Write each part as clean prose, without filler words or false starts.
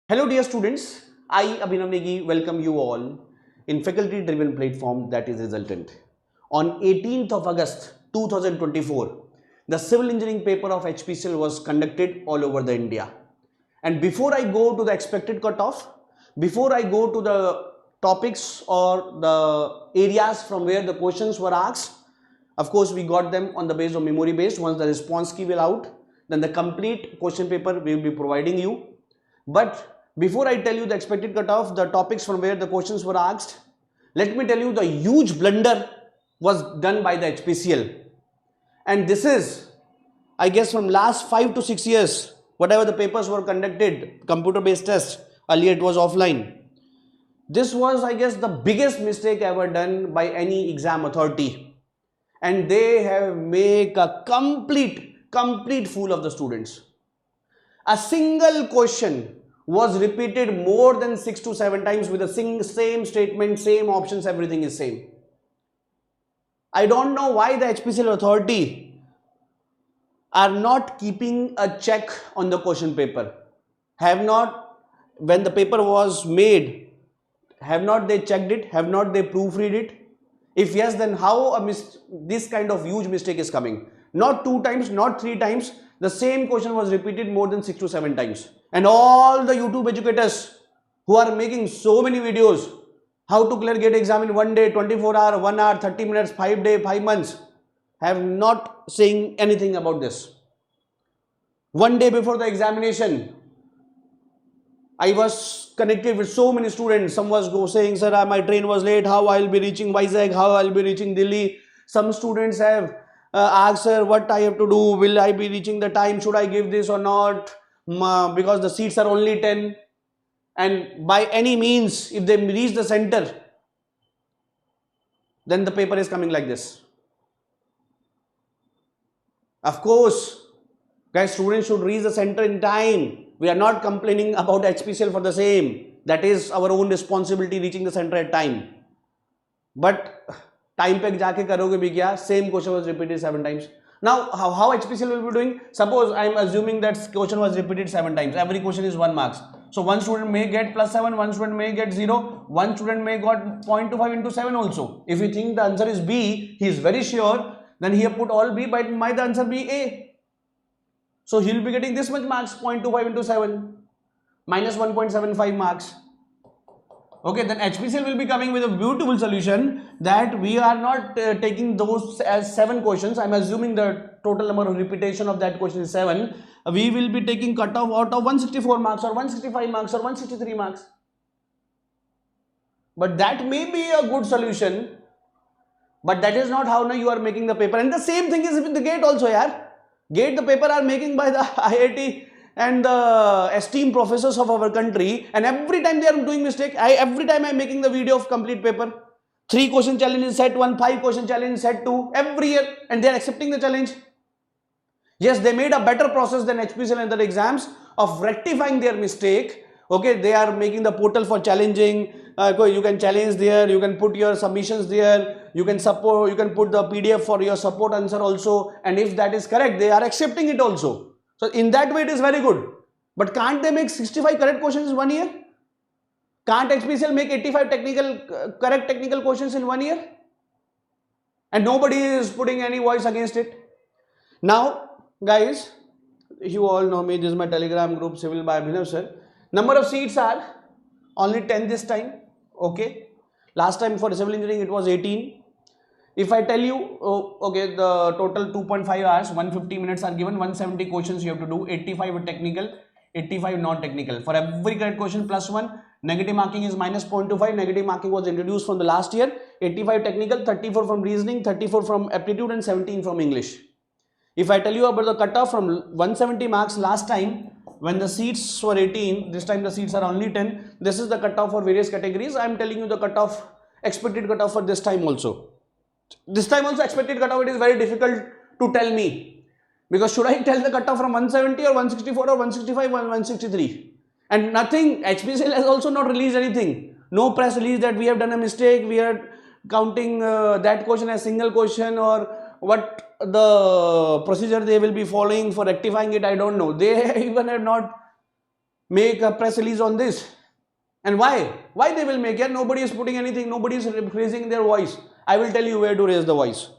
Hello dear students, I Abhinav Negi welcome you all in faculty driven platform that is Resultant. On 18th of August 2024, the civil engineering paper of HPCL was conducted all over the India. And before I go to the expected cutoff, before I go to the topics or the areas from where the questions were asked, of course we got them on the base of memory based. Once the response key will out, then the complete question paper we will be providing you. But before I tell you the expected cutoff, the topics from where the questions were asked, let me tell you the huge blunder was done by the HPCL. And this is, I guess, from last 5 to 6 years, whatever the papers were conducted, computer based test, earlier it was offline. This was, I guess, the biggest mistake ever done by any exam authority. And they have made a complete fool of the students. A single question was repeated more than 6 to 7 times with the same statement, same options, everything is same. I don't know why the HPCL authority are not keeping a check on the question paper. Have not, when the paper was made, have not they checked it? Have not they proofread it? If yes, then how this kind of huge mistake is coming? Not 2 times, not 3 times. The same question was repeated more than 6 to 7 times. And all the YouTube educators who are making so many videos, how to clear GATE exam in 1 day, 24 hour, 1 hour, 30 minutes, 5 day, 5 months, have not saying anything about this. 1 day before the examination, I was connected with so many students. Some was saying, sir, my train was late, how I will be reaching Vizag, how I will be reaching Delhi. Some students have asked, sir, what I have to do, will I be reaching the time, should I give this or not, because the seats are only 10. And by any means, if they reach the center, then the paper is coming like this. Of course, guys, students should reach the center in time. We are not complaining about HPCL for the same. That is our own responsibility, reaching the center at time. But time pe jaake karoge bhi kya? Same question was repeated 7 times. Now, how HPCL will be doing? Suppose I am assuming that question was repeated 7 times. Every question is 1 marks. So one student may get +7, one student may get 0, one student may got 0.25 into 7 also. If you think the answer is B, he is very sure, then he have put all B, but might the answer be A. So he will be getting this much marks, 0.25 into 7, minus 1.75 marks. Okay, then HPCL will be coming with a beautiful solution that we are not taking those as 7 questions. I am assuming the total number of repetition of that question is 7. We will be taking cutoff out of 164 marks or 165 marks or 163 marks. But that may be a good solution. But that is not how now you are making the paper. And the same thing is with the GATE also, yaar. GATE, the paper are making by the IIT and the esteemed professors of our country, and every time they are doing mistake. Every time I am making the video of complete paper. 3 question challenge in set 1, 5 question challenge in set 2, every year, and they are accepting the challenge. Yes, they made a better process than HPCL and other exams of rectifying their mistake. Okay, they are making the portal for challenging. You can challenge there, you can put your submissions there, you can support, you can put the PDF for your support answer also, and if that is correct, they are accepting it also. So in that way it is very good. But can't they make 65 correct questions in 1 year? Can't HPCL make 85 correct technical questions in 1 year? And nobody is putting any voice against it. Now, guys, you all know me, this is my Telegram group, Civil by Abhinav sir. Number of seats are only 10 this time. Okay, last time for civil engineering it was 18. If I tell you, okay, the total 2.5 hours, 150 minutes are given, 170 questions you have to do, 85 technical, 85 non-technical. For every correct question +1, negative marking is -0.25. Negative marking was introduced from the last year. 85 technical, 34 from reasoning, 34 from aptitude, and 17 from English. If I tell you about the cutoff from 170 marks last time, when the seats were 18, this time the seats are only 10. This is the cutoff for various categories. I am telling you the cutoff, expected cutoff for this time also. This time also expected cutoff, it is very difficult to tell me. Because should I tell the cutoff from 170 or 164 or 165 or 163? And nothing, HPCL has also not released anything. No press release that we have done a mistake, we are counting that question as single question, or what the procedure they will be following for rectifying it, I don't know. They even have not make a press release on this. And why they will make? Yeah, nobody is putting anything, nobody is raising their voice. I will tell you where to raise the voice.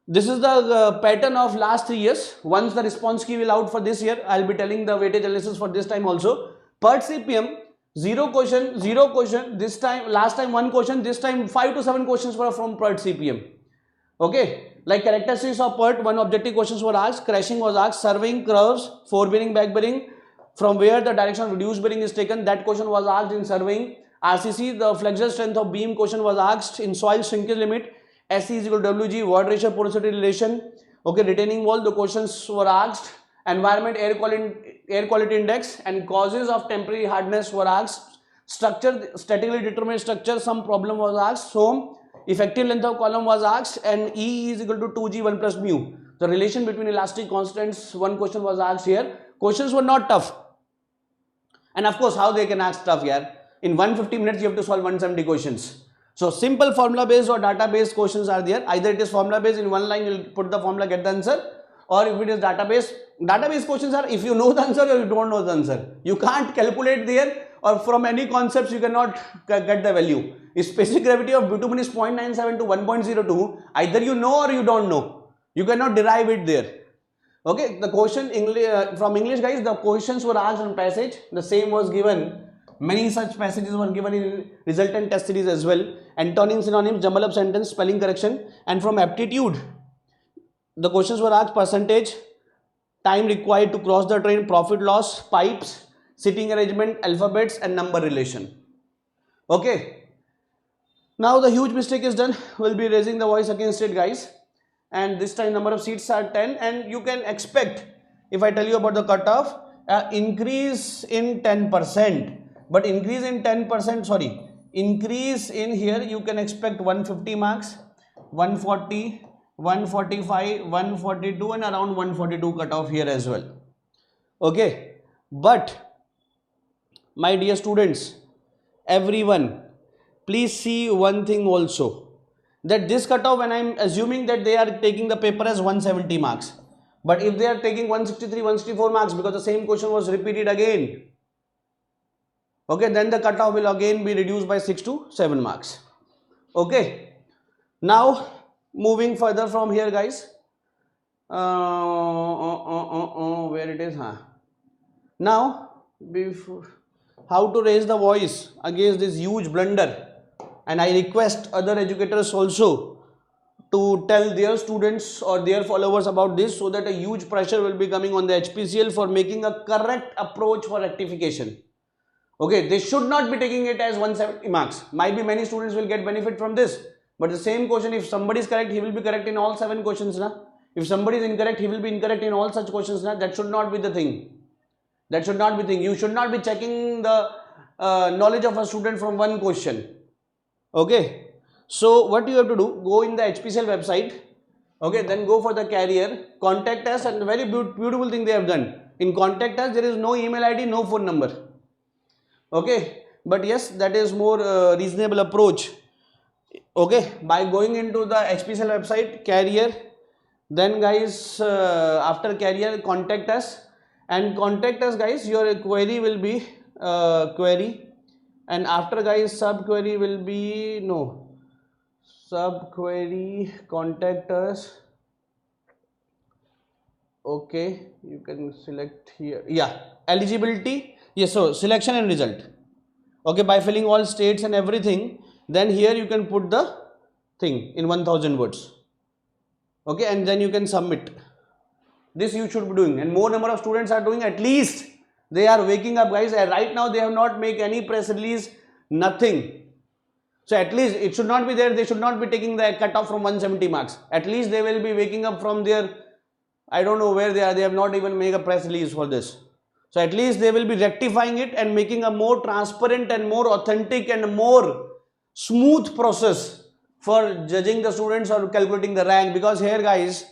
This is the pattern of last 3 years. Once the response key will out for this year, I'll be telling the weightage analysis for this time also. PERT CPM, 0 question, this time, last time 1 question, this time 5 to 7 questions were from PERT CPM. Okay, like characteristics of PERT, 1 objective questions were asked, crashing was asked, surveying curves, forebearing, backbearing, from where the direction of reduced bearing is taken, that question was asked in surveying. RCC, the flexure strength of beam question was asked in soil shrinkage limit. SE is equal to WG, word ratio, porosity relation. Okay, retaining wall, the questions were asked. Environment, air quality index, and causes of temporary hardness were asked. Structure, statically determined structure, some problem was asked. So effective length of column was asked, and E is equal to 2G 1 plus mu. The relation between elastic constants, 1 question was asked here. Questions were not tough. And of course, how they can ask tough here? In 150 minutes, you have to solve 170 questions. So simple formula based or data based questions are there. Either it is formula based, in one line you will put the formula, get the answer, or if it is database questions are if you know the answer or you don't know the answer. You can't calculate there, or from any concepts you cannot get the value. If specific gravity of bitumen is 0.97 to 1.02, either you know or you don't know. You cannot derive it there. Okay, the question from English, guys, the questions were asked on passage. The same was given. Many such passages were given in resultant test series as well. Antonyms, synonyms, jumble up sentence, spelling correction. And from aptitude, the questions were asked percentage, time required to cross the train, profit loss, pipes, sitting arrangement, alphabets, and number relation. Okay. Now the huge mistake is done. We'll be raising the voice against it, guys. And this time number of seats are 10, and you can expect, if I tell you about the cutoff, increase in 10%, but increase in 10%, sorry, increase in here you can expect 150 marks, 140, 145, 142, and around 142 cutoff here as well. Okay, but my dear students, everyone, please see one thing also, that this cutoff, when I am assuming that they are taking the paper as 170 marks, but if they are taking 163, 164 marks because the same question was repeated again, okay, then the cutoff will again be reduced by 6 to 7 marks. Okay, now moving further from here, guys, where it is, now before, how to raise the voice against this huge blunder. And I request other educators also to tell their students or their followers about this, so that a huge pressure will be coming on the HPCL for making a correct approach for rectification. Okay, they should not be taking it as 170 marks. Might be many students will get benefit from this, but the same question, if somebody is correct, he will be correct in all 7 questions. If somebody is incorrect, he will be incorrect in all such questions. That should not be the thing. That should not be the thing. You should not be checking the knowledge of a student from one question. Okay, so what you have to do, go in the HPCL website, okay, then go for the carrier, contact us, and the very beautiful thing they have done. In contact us, there is no email ID, no phone number. Okay, but yes, that is more reasonable approach. Okay, by going into the HPCL website, carrier, then guys, after carrier, contact us, and contact us, guys, your query will be query. And after, guys, sub-query will be, no, sub-query, contact us. Okay, you can select here. Yeah, eligibility. Yes, so selection and result. Okay, by filling all states and everything, then here you can put the thing in 1000 words. Okay, and then you can submit. This you should be doing, and more number of students are doing. At least they are waking up, guys. Right now they have not made any press release, nothing. So at least it should not be there. They should not be taking the cutoff from 170 marks. At least they will be waking up from their, I don't know where they are. They have not even made a press release for this. So at least they will be rectifying it and making a more transparent and more authentic and more smooth process for judging the students or calculating the rank. Because here, guys,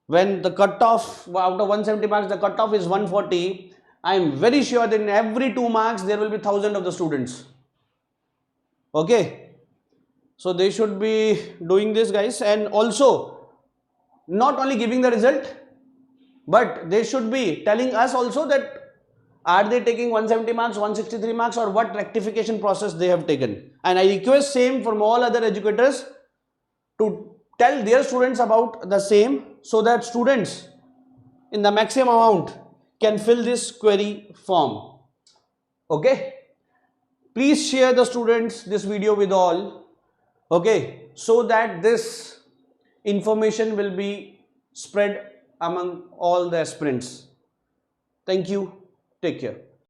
when the cutoff out of 170 marks, the cutoff is 140, I am very sure that in every 2 marks there will be 1000 of the students. Okay, so they should be doing this, guys, and also not only giving the result, but they should be telling us also that are they taking 170 marks, 163 marks, or what rectification process they have taken? And I request same from all other educators to tell their students about the same, so that students in the maximum amount can fill this query form. Okay, please share the students this video with all, okay, so that this information will be spread among all the aspirants. Thank you. Take care.